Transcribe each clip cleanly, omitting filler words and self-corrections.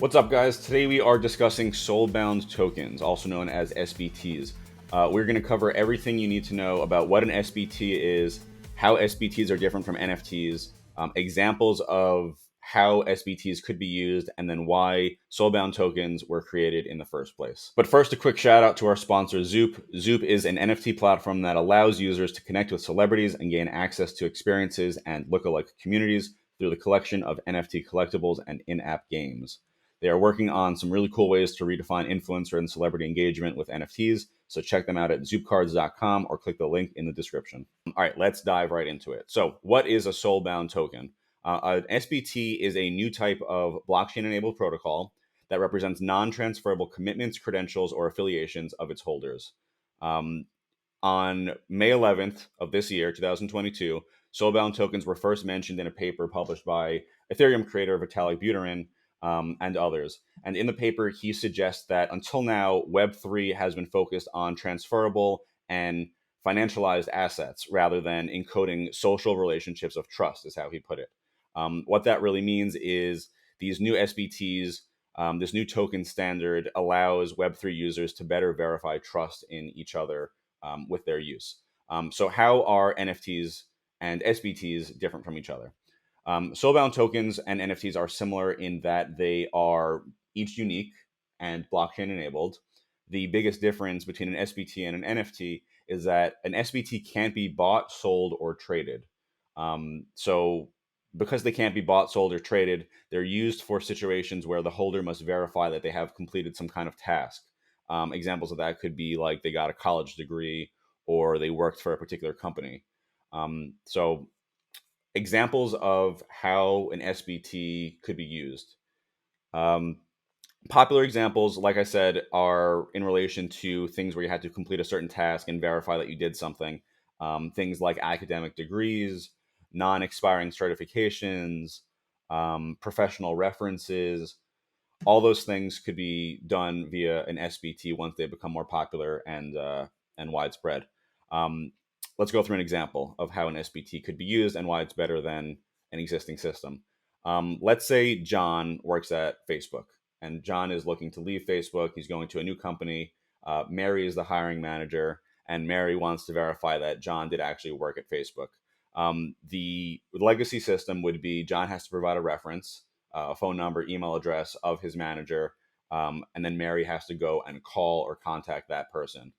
What's up, guys? Today we are discussing Soulbound tokens, also known as SBTs. We're going to cover everything you need to know about what an SBT is, how SBTs are different from NFTs, examples of how SBTs could be used, and then why Soulbound tokens were created in the first place. But first, a quick shout out to our sponsor, Zoop. Zoop is an NFT platform that allows users to connect with celebrities and gain access to experiences and lookalike communities through the collection of NFT collectibles and in-app games. They are working on some really cool ways to redefine influencer and celebrity engagement with NFTs, so check them out at zoopcards.com or click the link in the description. All right, let's dive right into it. So, what is a Soulbound token? An SBT is a new type of blockchain-enabled protocol that represents non-transferable commitments, credentials, or affiliations of its holders. On May 11th of this year, 2022, Soulbound tokens were first mentioned in a paper published by Ethereum creator Vitalik Buterin and others. And in the paper, he suggests that until now, Web3 has been focused on transferable and financialized assets rather than encoding social relationships of trust, is how he put it. What that really means is these new SBTs, this new token standard allows Web3 users to better verify trust in each other with their use. So how are NFTs and SBTs different from each other? Soulbound tokens and NFTs are similar in that they are each unique and blockchain enabled. The biggest difference between an SBT and an NFT is that an SBT can't be bought, sold, or traded. So because they can't be bought, sold, or traded, they're used for situations where the holder must verify that they have completed some kind of task. Examples of that could be like they got a college degree or they worked for a particular company. So examples of how an SBT could be used. Popular examples, like I said, are in relation to things where you had to complete a certain task and verify that you did something. Things like academic degrees, non-expiring certifications, professional references. All those things could be done via an SBT once they become more popular and widespread. Let's go through an example of how an SBT could be used and why it's better than an existing system. Let's say John works at Facebook and John is looking to leave Facebook. He's going to a new company. Mary is the hiring manager, and Mary wants to verify that John did actually work at Facebook. The legacy system would be John has to provide a reference, a phone number, email address of his manager, and then Mary has to go and call or contact that person.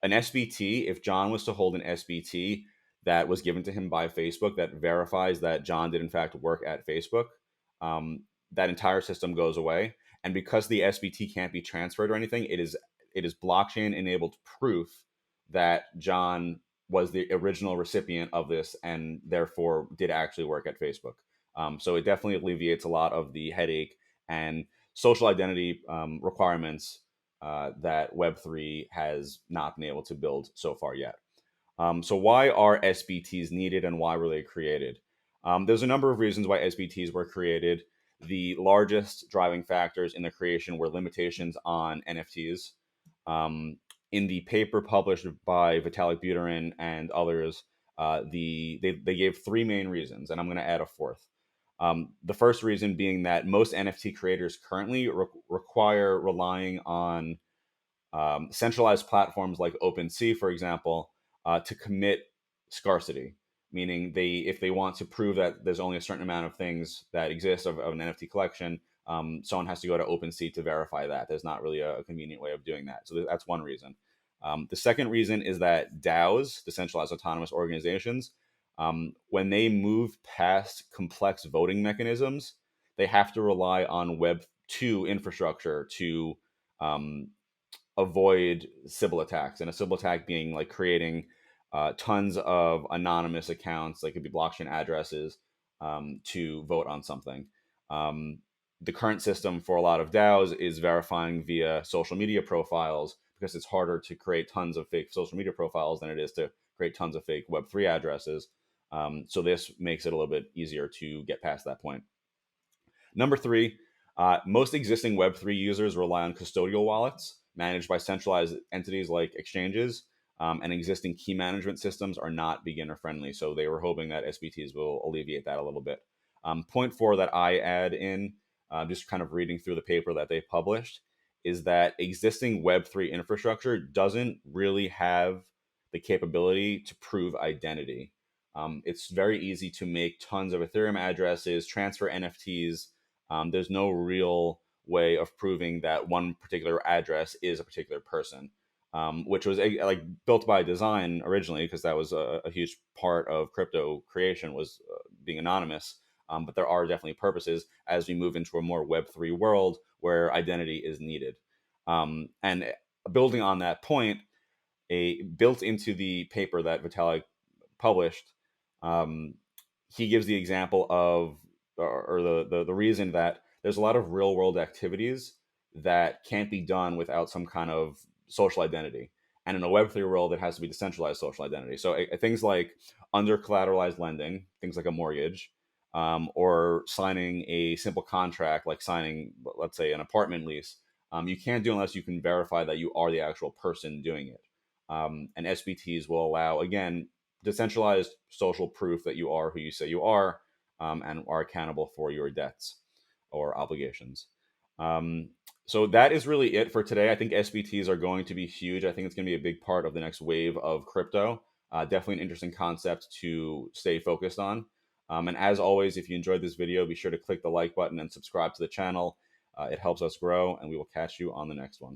An SBT, if John was to hold an SBT that was given to him by Facebook that verifies that John did in fact work at Facebook, that entire system goes away. And because the SBT can't be transferred or anything, it is blockchain enabled proof that John was the original recipient of this and therefore did actually work at Facebook. So it definitely alleviates a lot of the headache and social identity requirements that Web3 has not been able to build so far yet. So why are SBTs needed and why were they created? There's a number of reasons why SBTs were created. The largest driving factors in the creation were limitations on NFTs. In the paper published by Vitalik Buterin and others, they gave three main reasons, and I'm going to add a fourth. The first reason being that most NFT creators currently require relying on centralized platforms like OpenSea, for example, to commit scarcity, meaning if they want to prove that there's only a certain amount of things that exist of an NFT collection, someone has to go to OpenSea to verify that. There's not really a convenient way of doing that. So that's one reason. The second reason is that DAOs, decentralized autonomous organizations, when they move past complex voting mechanisms, they have to rely on Web2 infrastructure to avoid Sybil attacks. And a Sybil attack being like creating tons of anonymous accounts, like could be blockchain addresses, to vote on something. The current system for a lot of DAOs is verifying via social media profiles because it's harder to create tons of fake social media profiles than it is to create tons of fake Web3 addresses. So this makes it a little bit easier to get past that point. Number three, most existing Web3 users rely on custodial wallets managed by centralized entities like exchanges, and existing key management systems are not beginner friendly. So they were hoping that SBTs will alleviate that a little bit. Point four that I add in just kind of reading through the paper that they published, is that existing Web3 infrastructure doesn't really have the capability to prove identity. It's very easy to make tons of Ethereum addresses, transfer NFTs. There's no real way of proving that one particular address is a particular person, which was like built by design originally, because that was a huge part of crypto creation, was being anonymous. But there are definitely purposes as we move into a more Web3 world where identity is needed. And building on that point, built into the paper that Vitalik published, um, he gives the example of, or the reason that there's a lot of real world activities that can't be done without some kind of social identity. And in a Web3 world, it has to be decentralized social identity. So things like under collateralized lending, things like a mortgage, or signing a simple contract, like signing, let's say, an apartment lease, you can't do unless you can verify that you are the actual person doing it. And SBTs will allow, again, decentralized social proof that you are who you say you are, and are accountable for your debts or obligations. So that is really it for today. I think SBTs are going to be huge. I think it's going to be a big part of the next wave of crypto. Definitely an interesting concept to stay focused on. And as always, if you enjoyed this video, be sure to click the like button and subscribe to the channel. It helps us grow, and we will catch you on the next one.